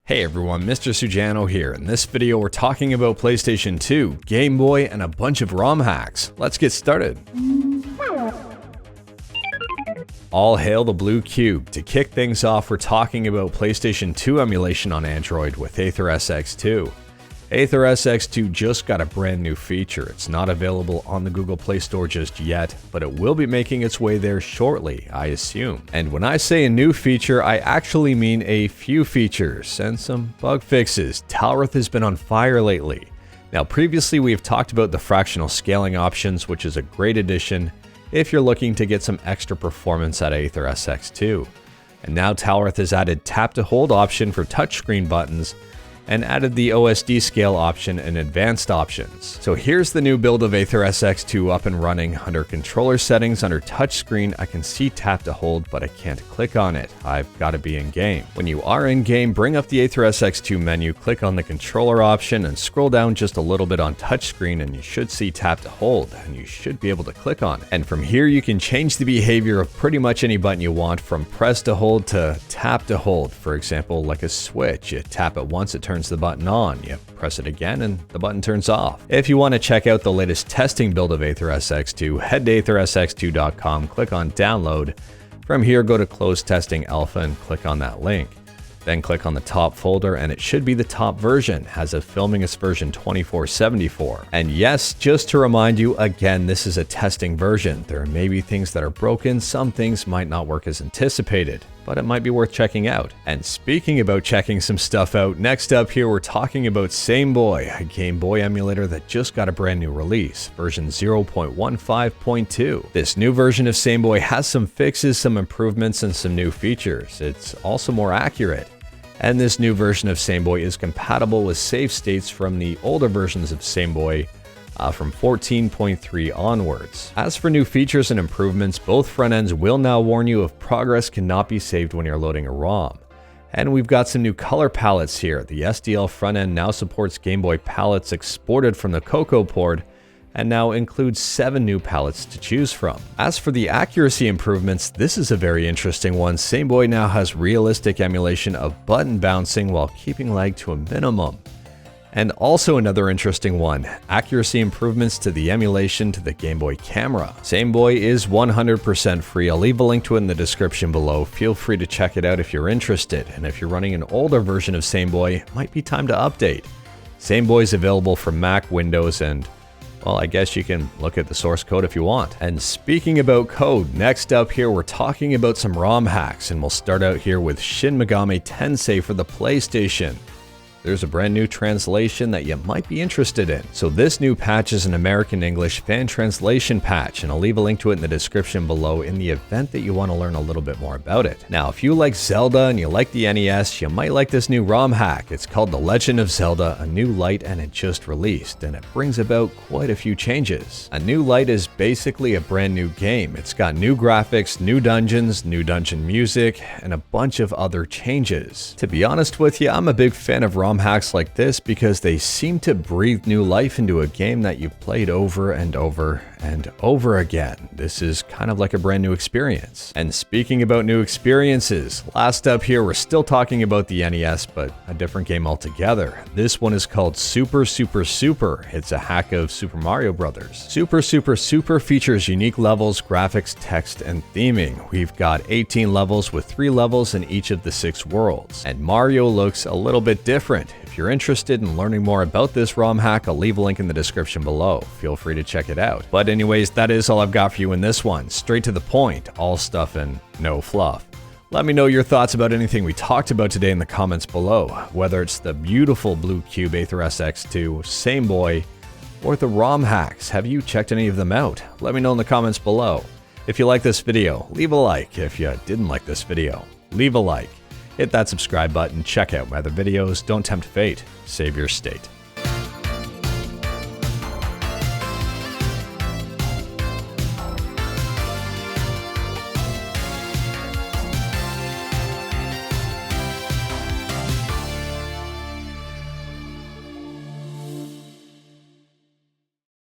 Hey everyone, Mr. Sujano here. In this video we're talking about PlayStation 2, Game Boy, and a bunch of ROM hacks. Let's get started. All hail the blue cube. To kick things off, we're talking about PlayStation 2 emulation on Android with AetherSX2. AetherSX2 just got a brand new feature. It's not available on the Google Play Store just yet, but it will be making its way there shortly, I assume. And when I say a new feature, I actually mean a few features and some bug fixes. Talroth has been on fire lately. Now previously we've talked about the fractional scaling options, which is a great addition if you're looking to get some extra performance out of AetherSX2. And now Talroth has added tap to hold option for touchscreen buttons and added the OSD scale option and advanced options. So here's the new build of AetherSX2 up and running. Under controller settings, under touchscreen, I can see tap to hold, but I can't click on it. I've got to be in game. When you are in game, bring up the AetherSX2 menu, click on the controller option, and scroll down just a little bit on touchscreen, and you should see tap to hold, and you should be able to click on it. And from here, you can change the behavior of pretty much any button you want, from press to hold to tap to hold. For example, like a switch, you tap it once, it turns the button on, you press it again and the button turns off. If you want to check out the latest testing build of AetherSX2, head to AetherSX2.com, click on download. From here, go to close testing alpha and click on that link. Then click on the top folder and it should be the top version. As of filming, it's version 2474. And yes, just to remind you, again, this is a testing version. There may be things that are broken, some things might not work as anticipated, but it might be worth checking out. And speaking about checking some stuff out, next up here we're talking about Sameboy, a Game Boy emulator that just got a brand new release, version 0.15.2. This new version of Sameboy has some fixes, some improvements, and some new features. It's also more accurate. And this new version of Sameboy is compatible with save states from the older versions of Sameboy from 14.3 onwards. As for new features and improvements, both front ends will now warn you if progress cannot be saved when you're loading a ROM. And we've got some new color palettes here. The SDL front end now supports Game Boy palettes exported from the Cocoa port, and now includes 7 new palettes to choose from. As for the accuracy improvements, this is a very interesting one. Sameboy now has realistic emulation of button bouncing while keeping lag to a minimum. And also another interesting one, accuracy improvements to the emulation to the Game Boy camera. Sameboy is 100% free. I'll leave a link to it in the description below. Feel free to check it out if you're interested. And if you're running an older version of Sameboy, it might be time to update. Sameboy is available for Mac, Windows, and well, I guess you can look at the source code if you want. And speaking about code, next up here, we're talking about some ROM hacks, and we'll start out here with Shin Megami Tensei for the PlayStation. There's a brand new translation that you might be interested in. So this new patch is an American English fan translation patch, and I'll leave a link to it in the description below in the event that you want to learn a little bit more about it. Now, if you like Zelda and you like the NES, you might like this new ROM hack. It's called The Legend of Zelda: A New Light, and it just released, and it brings about quite a few changes. A New Light is basically a brand new game. It's got new graphics, new dungeons, new dungeon music, and a bunch of other changes. To be honest with you, I'm a big fan of ROM hacks like this because they seem to breathe new life into a game that you've played over and over and over again. This is kind of like a brand new experience. And speaking about new experiences, last up here we're still talking about the NES, but a different game altogether. This one is called Super Super Super. It's a hack of Super Mario Brothers. Super Super Super features unique levels, graphics, text, and theming. We've got 18 levels with 3 levels in each of the 6 worlds. And Mario looks a little bit different. If you're interested in learning more about this ROM hack, I'll leave a link in the description below. Feel free to check it out. But anyways, that is all I've got for you in this one. Straight to the point, all stuff and no fluff. Let me know your thoughts about anything we talked about today in the comments below, whether it's the beautiful blue cube AetherSX2, Sameboy, or the ROM hacks. Have you checked any of them out? Let me know in the comments below. If you like this video, leave a like. If you didn't like this video, leave a like. Hit that subscribe button, check out my other videos, don't tempt fate, save your state.